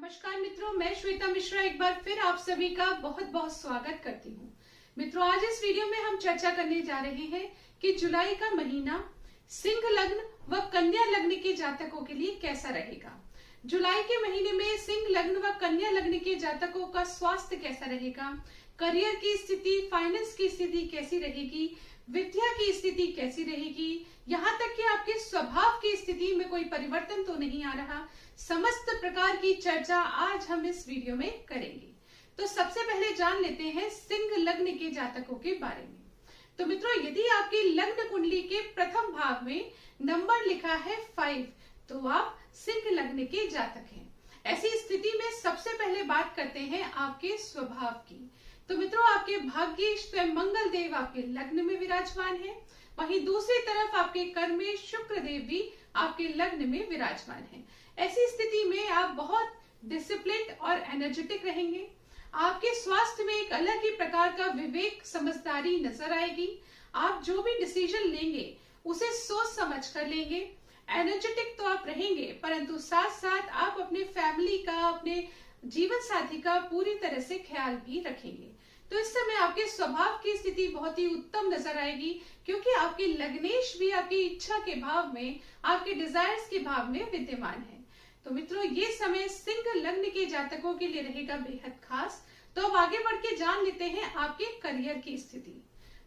नमस्कार मित्रों, मैं श्वेता मिश्रा एक बार फिर आप सभी का बहुत बहुत स्वागत करती हूँ। मित्रों, आज इस वीडियो में हम चर्चा करने जा रहे हैं कि जुलाई का महीना सिंह लग्न व कन्या लग्न के जातकों के लिए कैसा रहेगा। जुलाई के महीने में सिंह लग्न व कन्या लग्न के जातकों का स्वास्थ्य कैसा रहेगा, करियर की स्थिति, फाइनेंस की स्थिति कैसी रहेगी, विद्या की स्थिति कैसी रहेगी, यहाँ तक कि आपके स्वभाव की स्थिति में कोई परिवर्तन तो नहीं आ रहा। समस्त प्रकार की चर्चा आज हम इस वीडियो में करेंगे। तो सबसे पहले जान लेते हैं सिंह लग्न के जातकों के बारे में। तो मित्रों, यदि आपकी लग्न कुंडली के प्रथम भाग में नंबर लिखा है 5, तो आप सिंह लग्न के जातक हैं। ऐसी स्थिति में सबसे पहले बात करते हैं आपके स्वभाव की। तो मित्रों, आपके भाग्येश स्वयं मंगल देव आपके लग्न में विराजमान है, वहीं दूसरी तरफ आपके कर्मेश शुक्र देव भी आपके लग्न में विराजमान है। ऐसी स्थिति में आप बहुत डिसिप्लिन और एनर्जेटिक रहेंगे। आपके स्वास्थ्य में एक अलग ही प्रकार का विवेक, समझदारी नजर आएगी। आप जो भी डिसीजन लेंगे उसे सोच समझ कर लेंगे। एनर्जेटिक तो आप रहेंगे, परंतु साथ साथ आप अपने फैमिली का, अपने जीवन साथी का पूरी तरह से ख्याल भी रखेंगे। तो इस समय आपके स्वभाव की स्थिति बहुत ही उत्तम नजर आएगी, क्योंकि आपके लग्नेश भी आपकी इच्छा के भाव में, आपके डिजायर्स के भाव में विद्यमान है। तो मित्रों, ये समय सिंह लग्न के जातकों के लिए रहेगा बेहद खास। तो अब आगे बढ़ के जान लेते हैं आपके करियर की स्थिति।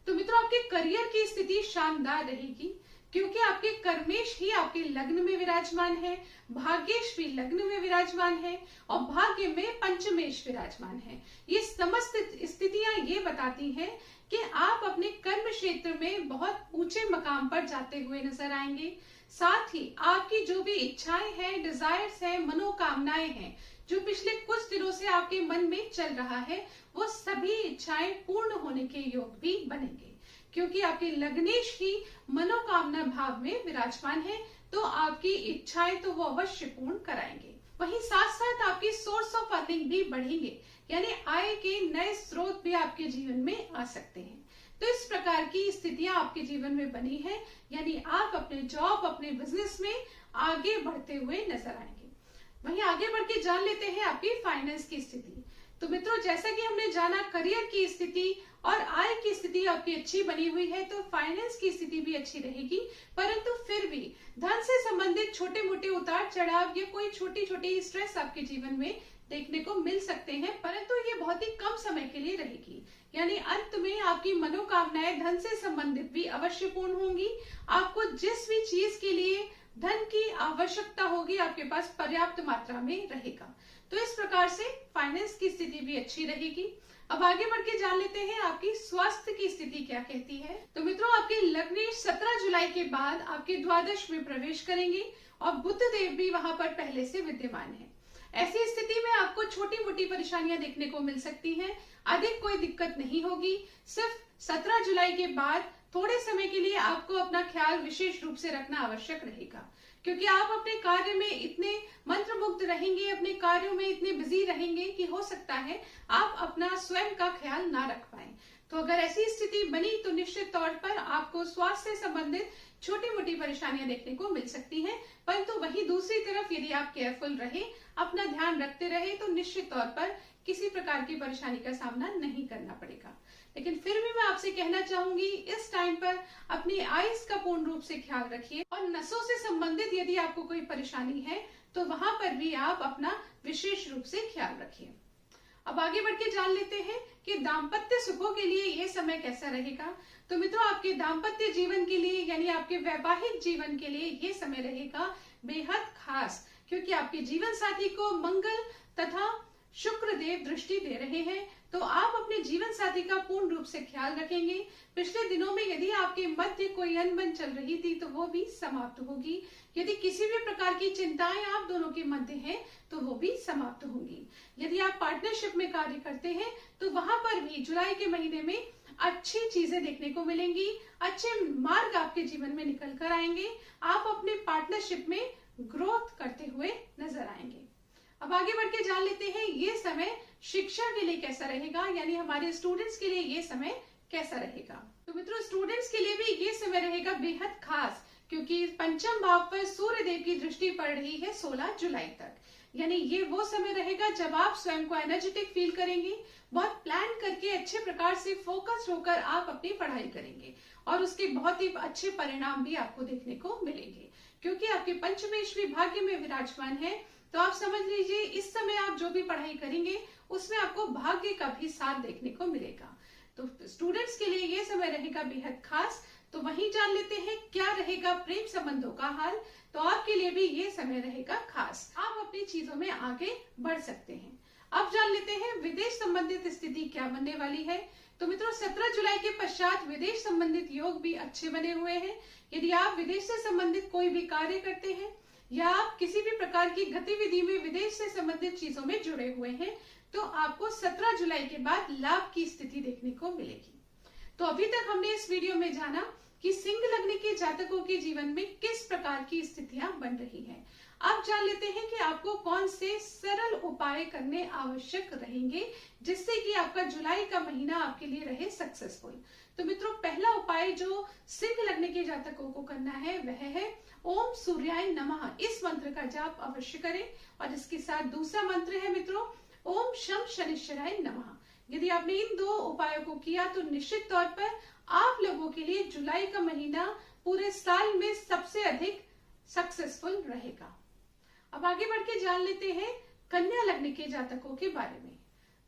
तो मित्रों, आपके करियर की स्थिति शानदार रहेगी, क्योंकि आपके कर्मेश ही आपके लग्न में विराजमान है, भाग्येश भी लग्न में विराजमान है और भाग्य में पंचमेश विराजमान है। ये समस्त स्थितियां ये बताती हैं कि आप अपने कर्म क्षेत्र में बहुत ऊंचे मकाम पर जाते हुए नजर आएंगे। साथ ही आपकी जो भी इच्छाएं हैं, डिजायर्स हैं, मनोकामनाएं हैं, जो पिछले कुछ दिनों से आपके मन में चल रहा है, वो सभी इच्छाएं पूर्ण होने के योग भी बनेंगे, क्योंकि आपके लग्नेश ही मनोकामना भाव में विराजमान है। तो आपकी इच्छाएं तो वो अवश्य पूर्ण कराएंगे। वहीं साथ साथ आपकी सोर्स ऑफ अर्निंग भी बढ़ेंगे, यानी आय के नए स्रोत भी आपके जीवन में आ सकते हैं। तो इस प्रकार की स्थितियां आपके जीवन में बनी है, यानी आप अपने जॉब, अपने बिजनेस में आगे बढ़ते हुए नजर आएंगे। वहीं आगे बढ़ के जान लेते हैं आपकी फाइनेंस की स्थिति। तो मित्रों, जैसा कि हमने जाना करियर की स्थिति और आय की स्थिति आपकी अच्छी बनी हुई है, तो फाइनेंस की स्थिति भी अच्छी रहेगी। परंतु फिर भी धन से संबंधित छोटे मोटे उतार चढ़ाव या कोई छोटी छोटी स्ट्रेस आपके जीवन में देखने को मिल सकते हैं, परंतु ये बहुत ही कम समय के लिए रहेगी। यानी अंत में आपकी मनोकामनाएं धन से संबंधित भी अवश्य पूर्ण होंगी। आपको जिस भी चीज के लिए धन की आवश्यकता होगी, आपके पास पर्याप्त मात्रा में रहेगा। तो इस प्रकार से फाइनेंस की स्थिति भी अच्छी रहेगी। अब आगे बढ़ के जान लेते हैं आपकी स्वास्थ्य की स्थिति क्या कहती है। तो मित्रों, आपके लग्नेश 17 जुलाई के बाद आपके द्वादश में प्रवेश करेंगे और बुध देव भी वहां पर पहले से विद्यमान है। ऐसी स्थिति में आपको छोटी मोटी परेशानियां देखने को मिल सकती हैं। अधिक कोई दिक्कत नहीं होगी। सिर्फ 17 जुलाई के बाद थोड़े समय के लिए आपको अपना ख्याल विशेष रूप से रखना आवश्यक रहेगा, क्योंकि आप अपने कार्य में इतने मंत्रमुग्ध रहेंगे, अपने कार्यों में इतने बिजी रहेंगे कि हो सकता है आप अपना स्वयं का ख्याल ना रख पाए। तो अगर ऐसी स्थिति बनी तो निश्चित तौर पर आपको स्वास्थ्य से संबंधित छोटी मोटी परेशानियां देखने को मिल सकती हैं। परंतु वहीं दूसरी तरफ यदि आप केयरफुल रहे, अपना ध्यान रखते रहे, तो निश्चित तौर पर किसी प्रकार की परेशानी का सामना नहीं करना पड़ेगा। लेकिन फिर भी मैं आपसे कहना चाहूंगी, इस टाइम पर अपनी आइज का पूर्ण रूप से ख्याल रखिए और नसों से संबंधित यदि आपको कोई परेशानी है तो वहां पर भी आप अपना विशेष रूप से ख्याल रखिए। अब आगे बढ़ के जान लेते हैं कि दाम्पत्य सुखों के लिए ये समय कैसा रहेगा। तो मित्रों, आपके दाम्पत्य जीवन के लिए, यानी आपके वैवाहिक जीवन के लिए ये समय रहेगा बेहद खास, क्योंकि आपके जीवन साथी को मंगल तथा शुक्र देव दृष्टि दे रहे हैं। तो आप अपने जीवन साथी का पूर्ण रूप से ख्याल रखेंगे। पिछले दिनों में यदि आपके मध्य कोई अनबन चल रही थी तो वो भी समाप्त होगी। यदि किसी भी प्रकार की चिंताएं आप दोनों के मध्य हैं तो वो भी समाप्त होंगी। यदि आप पार्टनरशिप में कार्य करते हैं तो वहां पर भी जुलाई के महीने में अच्छी चीजें देखने को मिलेंगी। अच्छे मार्ग आपके जीवन में निकल कर आएंगे। आप अपने पार्टनरशिप में ग्रोथ करते हुए नजर आएंगे। अब आगे बढ़ के जान लेते हैं ये समय शिक्षा के लिए कैसा रहेगा, यानी हमारे स्टूडेंट्स के लिए ये समय कैसा रहेगा। तो मित्रों, स्टूडेंट्स के लिए भी ये समय रहेगा बेहद खास, क्योंकि पंचम भाव पर सूर्य देव की दृष्टि पड़ रही है 16 जुलाई तक। यानी ये वो समय रहेगा जब आप स्वयं को एनर्जेटिक फील करेंगे, बहुत प्लान करके अच्छे प्रकार से फोकस्ड होकर आप अपनी पढ़ाई करेंगे और उसके बहुत ही अच्छे परिणाम भी आपको देखने को मिलेंगे, क्योंकि आपके पंचमेश्वरी भाग्य में विराजमान है। तो आप समझ लीजिए इस समय आप जो भी पढ़ाई करेंगे उसमें आपको भाग्य का भी साथ देखने को मिलेगा। तो स्टूडेंट्स के लिए ये समय रहेगा बेहद खास। तो वहीं जान लेते हैं क्या रहेगा प्रेम संबंधों का हाल। तो आपके लिए भी ये समय रहेगा खास, आप अपनी चीजों में आगे बढ़ सकते हैं। अब जान लेते हैं विदेश संबंधित स्थिति क्या बनने वाली है। तो मित्रों 17 जुलाई के पश्चात विदेश संबंधित योग भी अच्छे बने हुए हैं। यदि आप विदेश से संबंधित कोई भी कार्य करते हैं या आप किसी भी प्रकार की गतिविधि में विदेश से संबंधित चीजों में जुड़े हुए हैं, तो आपको 17 जुलाई के बाद लाभ की स्थिति देखने को मिलेगी। तो अभी तक हमने इस वीडियो में जाना कि सिंह लग्न के जातकों के जीवन में किस प्रकार की स्थितियां बन रही हैं। अब जान लेते हैं कि आपको कौन से सरल उपाय करने आवश्यक रहेंगे जिससे कि आपका जुलाई का महीना आपके लिए रहे सक्सेसफुल। तो मित्रों पहला उपाय जो सिंह लग्न के जातकों को करना है वह है ओम सूर्याय नमः। इस मंत्र का जाप अवश्य करें। और इसके साथ दूसरा मंत्र है मित्रों ओम शम शनिश्चराय नमः। यदि आपने इन दो उपायों को किया तो निश्चित तौर पर आप लोगों के लिए जुलाई का महीना पूरे साल में सबसे अधिक सक्सेसफुल रहेगा। अब आगे बढ़ के जान लेते हैं कन्या लग्न के जातकों के बारे में।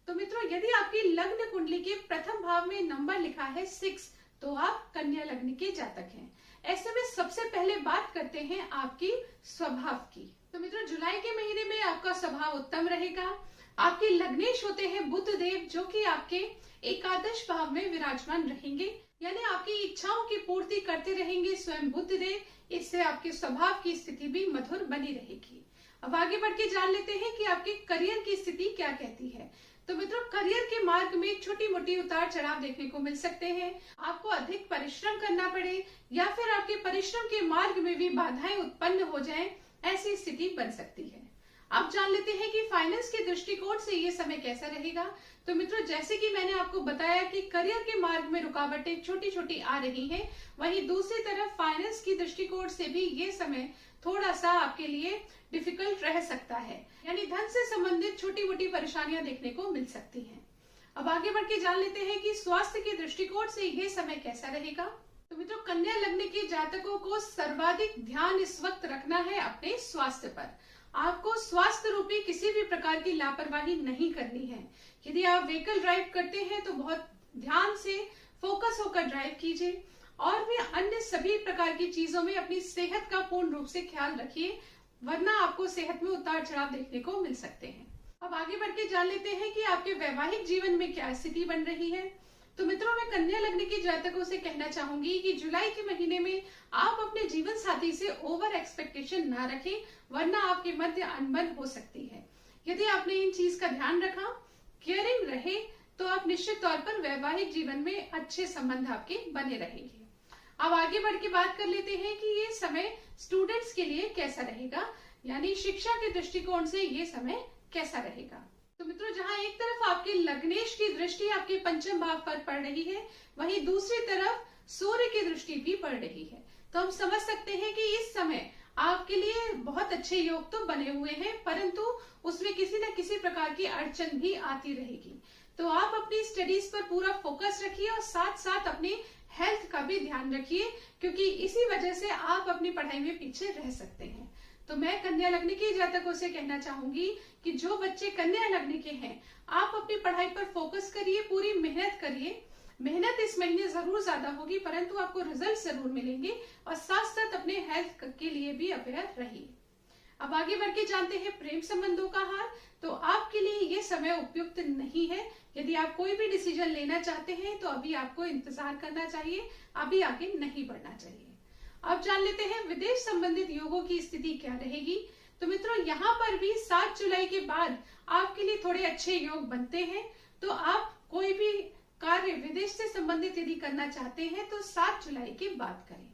तो मित्रों यदि आपकी लग्न कुंडली के प्रथम भाव में नंबर लिखा है 6, तो आप कन्या लग्न के जातक हैं। ऐसे में सबसे पहले बात करते हैं आपकी स्वभाव की। तो मित्रों जुलाई के महीने में आपका स्वभाव उत्तम रहेगा। आपके लग्नेश होते हैं बुध देव, जो कि आपके एकादश भाव में विराजमान रहेंगे, यानी आपकी इच्छाओं की पूर्ति करते रहेंगे स्वयं बुध देव। इससे आपके स्वभाव की स्थिति भी मधुर बनी रहेगी। अब आगे बढ़ के जान लेते हैं कि आपके करियर की स्थिति क्या कहती है। तो मित्रों करियर के मार्ग में छोटी मोटी उतार चढ़ाव देखने को मिल सकते हैं। आपको अधिक परिश्रम करना पड़े या फिर आपके परिश्रम के मार्ग में भी बाधाएं उत्पन्न हो जाएं, ऐसी स्थिति बन सकती है। अब जान लेते हैं कि फाइनेंस के दृष्टिकोण से ये समय कैसा रहेगा। तो मित्रों जैसे कि मैंने आपको बताया कि करियर के मार्ग में रुकावटें छोटी छोटी आ रही हैं, वहीं दूसरी तरफ फाइनेंस की दृष्टिकोण से भी ये समय थोड़ा सा आपके लिए डिफिकल्ट रह सकता है, यानी धन से संबंधित छोटी मोटी परेशानियां देखने को मिल सकती हैं। अब आगे बढ़ के जान लेते हैं कि स्वास्थ्य के दृष्टिकोण से ये समय कैसा रहेगा। तो मित्रों कन्या लग्न के जातकों को सर्वाधिक ध्यान इस वक्त रखना है अपने स्वास्थ्य पर। आपको स्वास्थ्य रूपी किसी भी प्रकार की लापरवाही नहीं करनी है। यदि आप व्हीकल ड्राइव करते हैं तो बहुत ध्यान से फोकस होकर ड्राइव कीजिए और भी अन्य सभी प्रकार की चीजों में अपनी सेहत का पूर्ण रूप से ख्याल रखिए, वरना आपको सेहत में उतार चढ़ाव देखने को मिल सकते हैं। अब आगे बढ़ के जान लेते हैं कि आपके वैवाहिक जीवन में क्या स्थिति बन रही है। तो मित्रों मैं कन्या लग्न के जातकों से कहना चाहूंगी कि जुलाई के महीने में आप अपने जीवन साथी से ओवर एक्सपेक्टेशन ना रखें, वरना आपके मध्य अनबन हो सकती है। यदि आपने इन चीज का ध्यान रखा, केयरिंग रहे, तो आप निश्चित तौर पर वैवाहिक जीवन में अच्छे संबंध आपके बने रहेंगे। अब आगे बढ़ के बात कर लेते हैं कि ये समय स्टूडेंट्स के लिए कैसा रहेगा, यानी शिक्षा के दृष्टिकोण से ये समय कैसा रहेगा। तो मित्रों जहां एक तरफ आपके लग्नेश की दृष्टि आपके पंचम भाव पर पड़ रही है, वहीं दूसरी तरफ सूर्य की दृष्टि भी पड़ रही है। तो हम समझ सकते हैं कि इस समय आपके लिए बहुत अच्छे योग तो बने हुए हैं, परंतु उसमें किसी न किसी प्रकार की अड़चन भी आती रहेगी। तो आप अपनी स्टडीज पर पूरा फोकस रखिए और साथ साथ अपनी हेल्थ का भी ध्यान रखिए, क्योंकि इसी वजह से आप अपनी पढ़ाई में पीछे रह सकते हैं। तो मैं कन्या लग्न के जातकों से कहना चाहूंगी कि जो बच्चे कन्या लग्न के हैं, आप अपनी पढ़ाई पर फोकस करिए, पूरी मेहनत करिए। मेहनत इस महीने जरूर ज्यादा होगी, परंतु आपको रिजल्ट जरूर मिलेंगे और साथ साथ अपने हेल्थ के लिए भी अवेयर रहिए। अब आगे बढ़ के जानते हैं प्रेम संबंधों का हाल। तो आपके लिए ये समय उपयुक्त नहीं है। यदि आप कोई भी डिसीजन लेना चाहते हैं तो अभी आपको इंतजार करना चाहिए, अभी आगे नहीं बढ़ना चाहिए। अब जान लेते हैं विदेश संबंधित योगों की स्थिति क्या रहेगी। तो मित्रों यहाँ पर भी 7 जुलाई के बाद आपके लिए थोड़े अच्छे योग बनते हैं। तो आप कोई भी कार्य विदेश से संबंधित यदि करना चाहते हैं तो 7 जुलाई के बाद करें।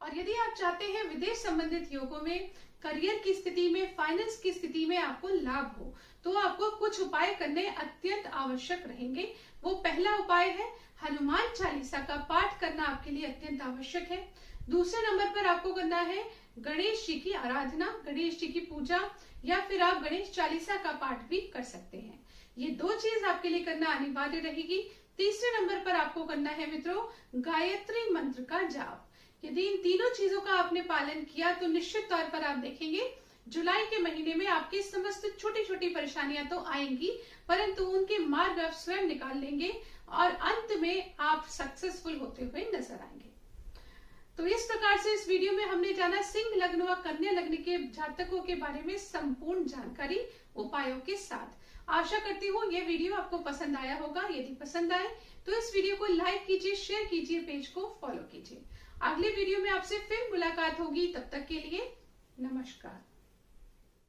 और यदि आप चाहते हैं विदेश संबंधित योगों में करियर की स्थिति में, फाइनेंस की स्थिति में आपको लाभ हो, तो आपको कुछ उपाय करने अत्यंत आवश्यक रहेंगे। वो पहला उपाय है हनुमान चालीसा का पाठ करना आपके लिए अत्यंत आवश्यक है। दूसरे नंबर पर आपको करना है गणेश जी की आराधना, गणेश जी की पूजा, या फिर आप गणेश चालीसा का पाठ भी कर सकते हैं। ये 2 चीज आपके लिए करना अनिवार्य रहेगी। तीसरे नंबर पर आपको करना है मित्रों गायत्री मंत्र का जाप। यदि इन तीनों चीजों का आपने पालन किया तो निश्चित तौर पर आप देखेंगे जुलाई के महीने में आपकी समस्त छोटी छोटी परेशानियां तो आएंगी, परंतु उनके मार्ग आप स्वयं निकाल लेंगे और अंत में आप सक्सेसफुल होते हुए नजर आएंगे। तो इस प्रकार से इस वीडियो में हमने जाना सिंह लग्न व कन्या लग्न के जातकों के बारे में संपूर्ण जानकारी उपायों के साथ। आशा करती हूँ ये वीडियो आपको पसंद आया होगा। यदि पसंद आए तो इस वीडियो को लाइक कीजिए, शेयर कीजिए, पेज को फॉलो कीजिए। अगले वीडियो में आपसे फिर मुलाकात होगी, तब तक के लिए नमस्कार।